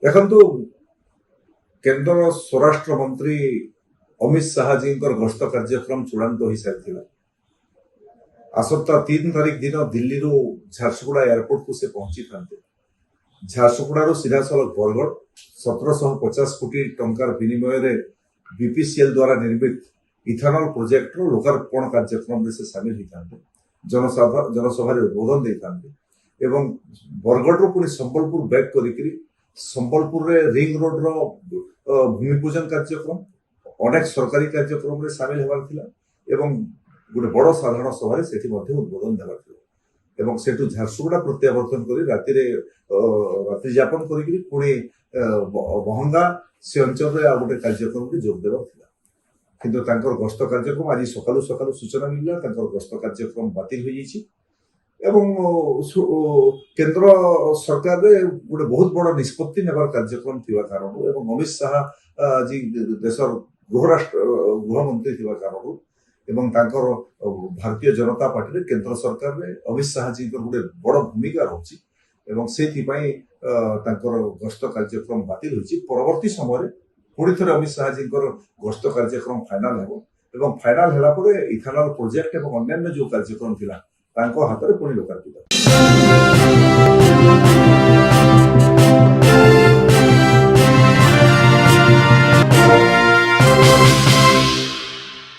ଦେଖନ୍ତୁ, କେନ୍ଦ୍ର ସ୍ୱରାଷ୍ଟ୍ର ମନ୍ତ୍ରୀ ଅମିତ ଶାହାଜୀଙ୍କର ଗସ୍ତ କାର୍ଯ୍ୟକ୍ରମ ଚୂଡ଼ାନ୍ତ ହୋଇସାରିଥିଲା। ଆସନ୍ତା 3 ତାରିଖ ଦିନ ଦିଲ୍ଲୀରୁ ଝାରସୁଗୁଡ଼ା ଏୟାରପୋର୍ଟକୁ ସେ ପହଞ୍ଚିଥାନ୍ତେ। ଝାରସୁଗୁଡ଼ାରୁ ସିଧାସଳଖ ବରଗଡ଼ 1750 କୋଟି ଟଙ୍କାର ବିନିମୟରେ ବିପିସିଏଲ୍ ଦ୍ୱାରା ନିର୍ମିତ ଇଥାନଲ ପ୍ରୋଜେକ୍ଟର ଲୋକାର୍ପଣ କାର୍ଯ୍ୟକ୍ରମରେ ସେ ସାମିଲ ହୋଇଥାନ୍ତେ, ଜନସଭାରେ ଉଦ୍ବୋଧନ ଦେଇଥାନ୍ତେ ଏବଂ ବରଗଡ଼ରୁ ପୁଣି ସମ୍ବଲପୁର ବ୍ୟାକ୍ କରିକି ସମ୍ବଲପୁରରେ ରିଙ୍ଗ ରୋଡର ଭୂମି ପୂଜନ କାର୍ଯ୍ୟକ୍ରମ, ଅନେକ ସରକାରୀ କାର୍ଯ୍ୟକ୍ରମରେ ସାମିଲ ହେବାର ଥିଲା ଏବଂ ଗୋଟେ ବଡ଼ ସାଧାରଣ ସଭାରେ ସେଠି ମଧ୍ୟ ଉଦ୍ବୋଧନ ଦେବାର ଥିଲା ଏବଂ ସେଠୁ ଝାରସୁଗୁଡ଼ା ପ୍ରତ୍ୟାବର୍ତ୍ତନ କରି ରାତିରେ ରାତ୍ରି ଯାପନ କରିକି ପୁଣି ବହଙ୍ଗା ସେ ଅଞ୍ଚଳରେ ଆଉ ଗୋଟେ କାର୍ଯ୍ୟକ୍ରମରେ ଯୋଗ ଦେବାର ଥିଲା। କିନ୍ତୁ ତାଙ୍କର ଗସ୍ତ କାର୍ଯ୍ୟକ୍ରମ ଆଜି ସକାଳୁ ସକାଳୁ ସୂଚନା ମିଳିଲା ତାଙ୍କର ଗସ୍ତ କାର୍ଯ୍ୟକ୍ରମ ବାତିଲ ହୋଇଯାଇଛି ଏବଂ କେନ୍ଦ୍ର ସରକାରରେ ଗୋଟେ ବହୁତ ବଡ଼ ନିଷ୍ପତ୍ତି ନେବାର କାର୍ଯ୍ୟକ୍ରମ ଥିବା କାରଣରୁ ଏବଂ ଅମିତ ଶାହା ଆଜି ଦେଶର ଗୃହମନ୍ତ୍ରୀ ଥିବା କାରଣରୁ ଏବଂ ତାଙ୍କର ଭାରତୀୟ ଜନତା ପାର୍ଟିରେ କେନ୍ଦ୍ର ସରକାରରେ ଅମିତ ଶାହାଜୀଙ୍କର ଗୋଟେ ବଡ଼ ଭୂମିକା ରହୁଛି ଏବଂ ସେଥିପାଇଁ ତାଙ୍କର ଗସ୍ତ କାର୍ଯ୍ୟକ୍ରମ ବାତିଲ ହୋଇଛି। ପରବର୍ତ୍ତୀ ସମୟରେ ପୁଣି ଥରେ ଅମିତ ଶାହାଜୀଙ୍କର ଗସ୍ତ କାର୍ଯ୍ୟକ୍ରମ ଫାଇନାଲ ହେବ ଏବଂ ଫାଇନାଲ ହେଲା ପରେ ଇଥାନଲ ପ୍ରୋଜେକ୍ଟ ଏବଂ ଅନ୍ୟାନ୍ୟ ଯେଉଁ କାର୍ଯ୍ୟକ୍ରମ ଥିଲା ତାଙ୍କ ହାତରେ ପୁଣି ଲୋକାର୍ପିତ।